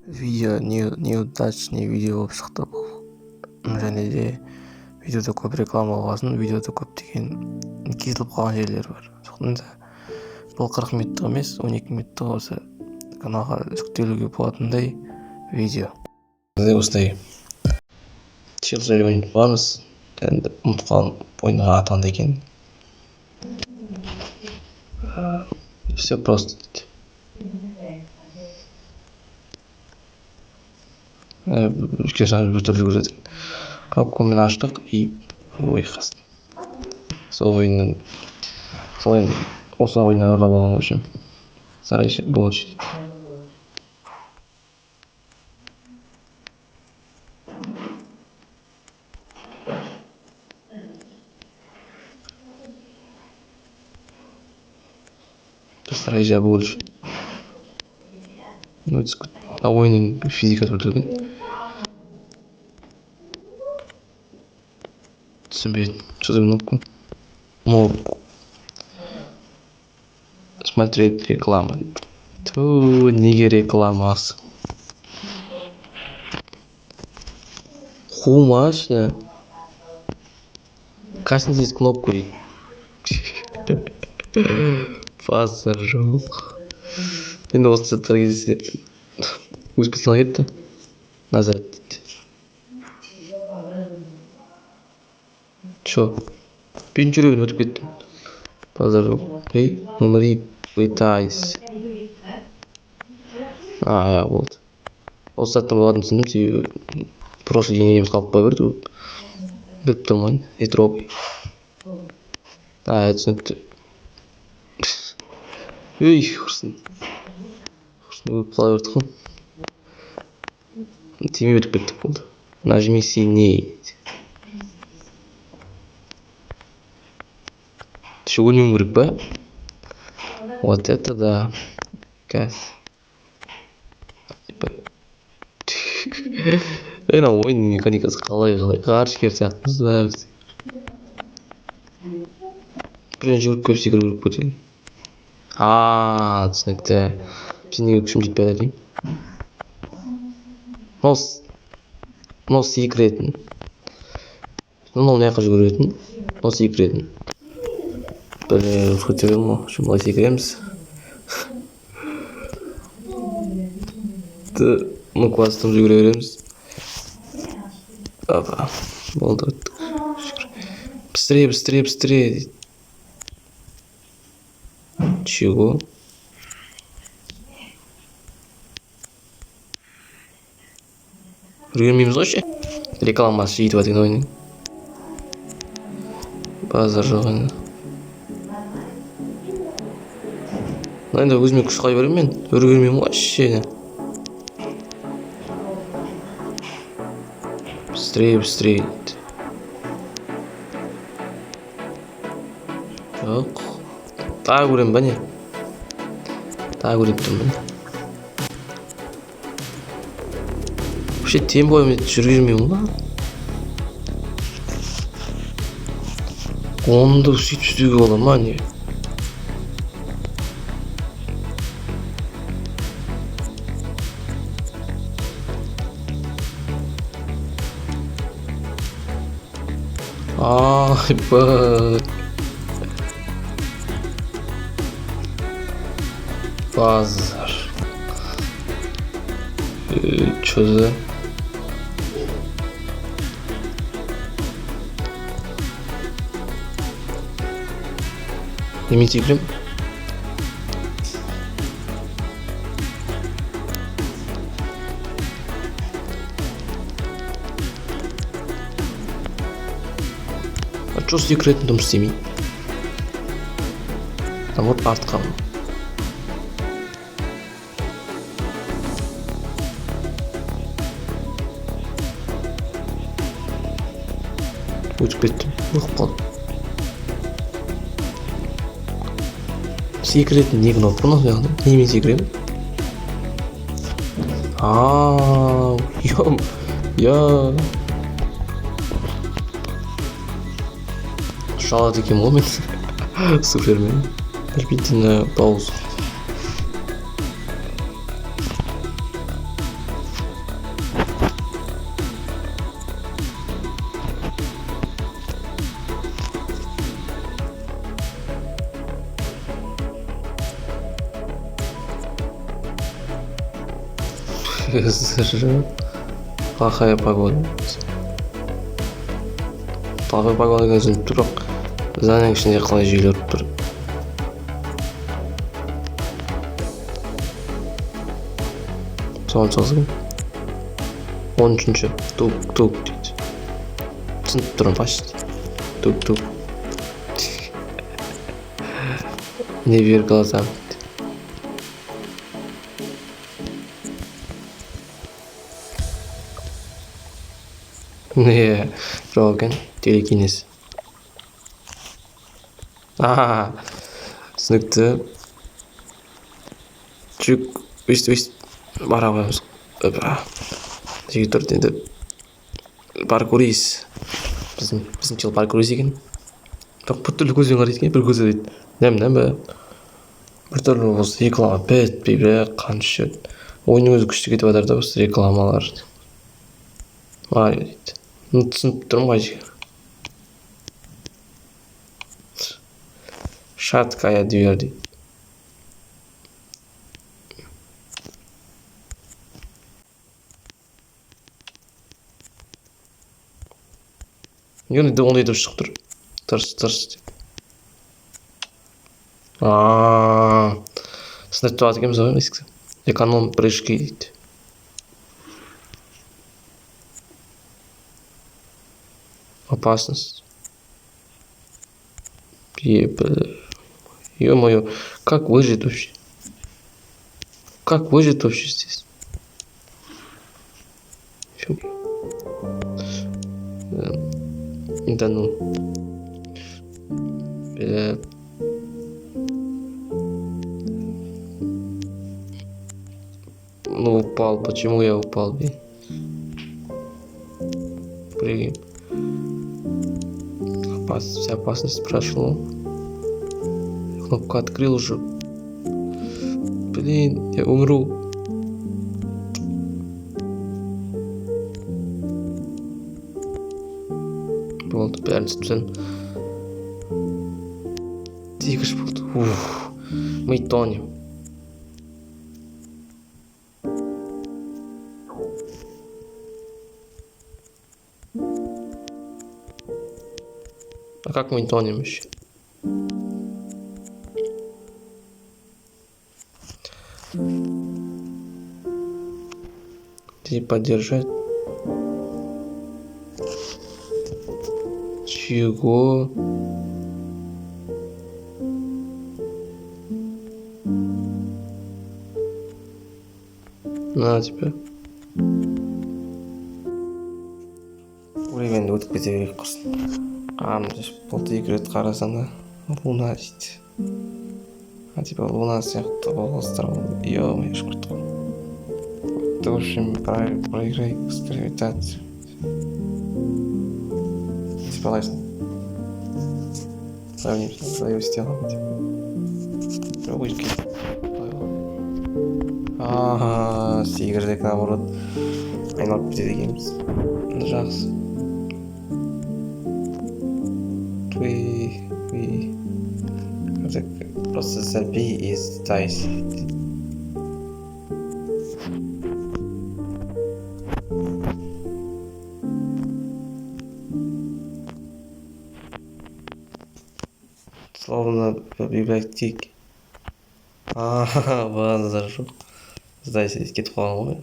видео неудачный видео болып шықты бұл. Және де видеода көп реклама болғасын, видеода көптеген кесіліп қалған жерлер бар. Сондықтан да бұл 40 минуттық емес, 12 минуттық осы каналға жүктелуге болатындай видео. Осындай челлендж ойнап бармыз. Енді ұмытып қалдым ойынның аты қандай екенін. Все просто дейді. Bir türlü görürdük. Kapkomen açtık и ойқастым. Сол ойын осы ойыннан ұрлап алған үшін сарайшы болды. Сарайша больше. Ну, а ойынның физикасы өтілген. Түсінбедім. Что за кнопку? Мог смотреть рекламу. Ту, неге рекламасы? Хумашно. Кажется, здесь кнопку. Фаза жоқ. Енді осы сәттер кезде өз бетіне кетті. Назар дейді. Чо? Мен жүрегін өтіп кеттім. Фаза жоқ. Ей, умри, пытайся. Болды. Осы сәттің болғанын түсіндім, себебі прошлый денеміз қалып қоя берді. Біліп тұрмын, етропай. Түсінікті. Үй, құрсын. Өліп қала бердік қой. Тиме өтіп кеттік болды. Нажми сильнее. Еще өлмеуім керек па? Вот это да. Кәс. Ана ойынның механикасы қалай ғарышкер сияқтымыз бәріміз. Бірден жүгіріп көп секіру керек көтен. Түсінікті. Сен неге күшім жетпеді деймін. Мынау секіретін. Мынау мына жаққа жүгіретін. Мынау секіретін. Көтеремін ма? Былай секіреміз. Мұны класстан жүгіре береміз. Болды. Быстрее. Чего? Үлгермейміз ғой ше? Рекламасы жетіп жатыр ойынның. Базар жоқ енді. Енді өзіме күш қай берем мен? Үлгермеймін ғой ше. Быстрее. Жоқ. Тағы көрем ба не? Тағы көріп тұрмын ба не? Вообще тем бойым жүргермеймін ба? Онды сөйтіп жүзуге бола ма не? Айбай. Базар. Чё за? Немен секірем? Чё секіретін дұм істемей? Вот артқа. Өтіп кеттім. Өтіп қалдым. Секіретін не кнопка бұны яғни? Немен секірем? Шалады екен ғой мен. Супермен. Нажмите на паузу. ГСЖ. Плохая погода. Плохой погода gözünüp тұр, бірақ зданиенің ішінде қалай жел үріп тұр. Соған жазғым. 13-ші. Тук дейді. Түсініп тұрмын почти. Тук. Не вер глазам. Не, жоқ екен. Телекинез. Түсінікті. Жүк, өйст. Бара қоямыз. Жеге тұрды енді. Паркуриз. Біздің чел паркуриз екен. Бірақ бір түрлі көзбен қарайды екен, бір көзі дейді. Нәм бә. Бір түрлі осы реклама бітпей бірақ қанша. Ойынның өзі күшті кетіп жатыр да осы рекламалар. Дейді. Түсініп тұрмын ғой жеге. Шаткая дверь дейді. Енді ондай етіп шығып тұр. Тырс дейді. Сынып тұрады екенбіз ғой есікті. Эконом прыжки дейді. Опасность. Ё-моё, как выжить вообще? Как выжить вообще здесь? Да ну. Ну упал, почему я упал, блин? Блин. Вся опасность прошла. Кнопку открыл уже. Блин, я умру. Болды, бәрін түсін. Тегіш болды. Мы тонем. А как мы тонем еще? Где поддержать? Чего? На тебя. Времени өтіп кете берейік құрсын. Болды 2 рет қарасам да луна дейді. Типа луна сияқты областар. Ё-моё, шкурт қой. В общем, проиграй с гравитацией. Типа лайсын. Сравним свою стену. Пробуйки. Сегіздік наоборот. Айналып кетеді екенбіз. Жақсы. Processor B is dicey. Словно в библиотеке. База зажег. Сдайся, кетіп қалған ғой.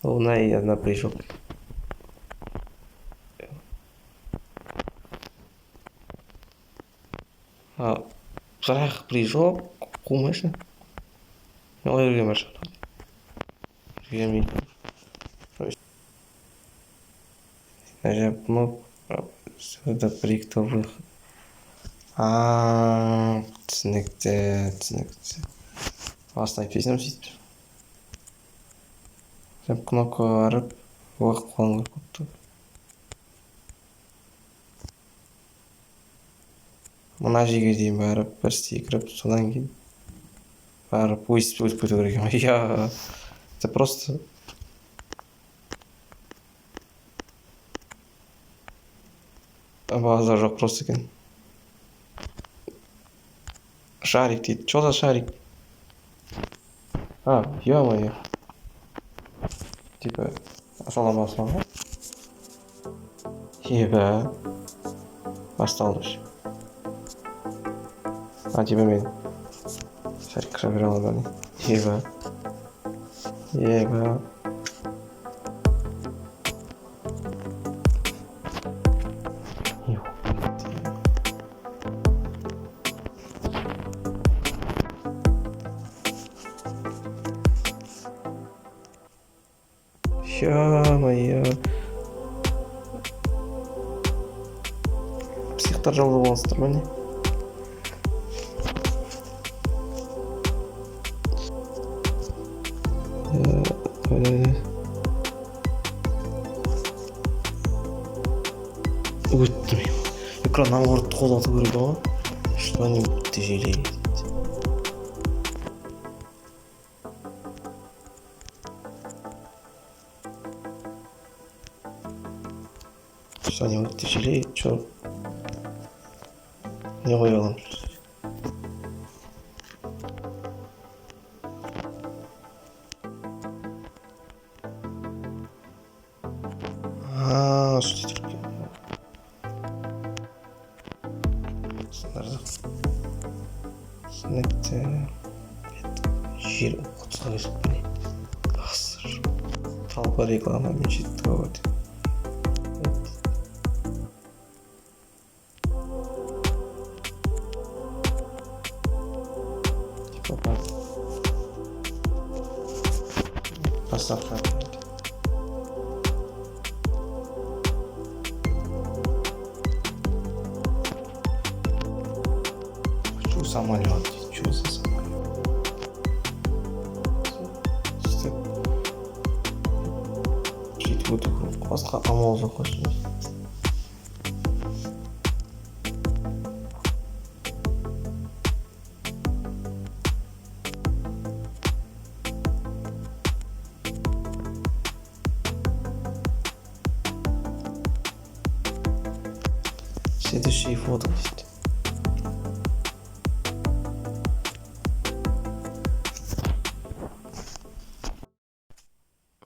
Луна и одна прыжок. Бірақ прыжок қумайшы. Олай өрген бар шығар. Өргенмейді. Нажав кнопку. Сюда прикто выход. Түсінікті. Бастан песнем сөйтіп. Нажав кнопку барып, уақыт қолын көріп. Мына жерге дейін барып, бір секіріп, содан кейін барып, өсіп кету керек. Я, это просто базар жоқ просто екен. Шарик дейді. Что за шарик? Ё-моё. типа соған басылған ебә басталды уже. Типа мен шарик кіре бере аламын ебә ебә ё-моё, психтар жолы боласыздар ма не? Өттім. Экран наоборот қолдату керек ғой. Что они тяжелее. Что они тяжелее, что? Не қойып аламын. Что это? Сыныкты жер оқытуға кіріп міне тақсыр талпа реклама мен жетті ғой. Поставка. Хочу самолет. Что за самолет? Жетіп өте көп. Басқа амал жоқ қой. Следующие фото.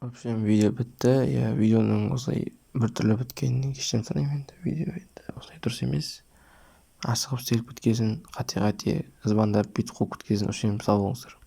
В общем, видео бітті. Я видеоның осылай біртүрлі біткенінен кешірім сұраймын енді. Видео енді осылай дұрыс емес. Асығып істеліп біткесін, қате звондап бүйтіп қойып кеткесін, осы жерін сау болыңыздар.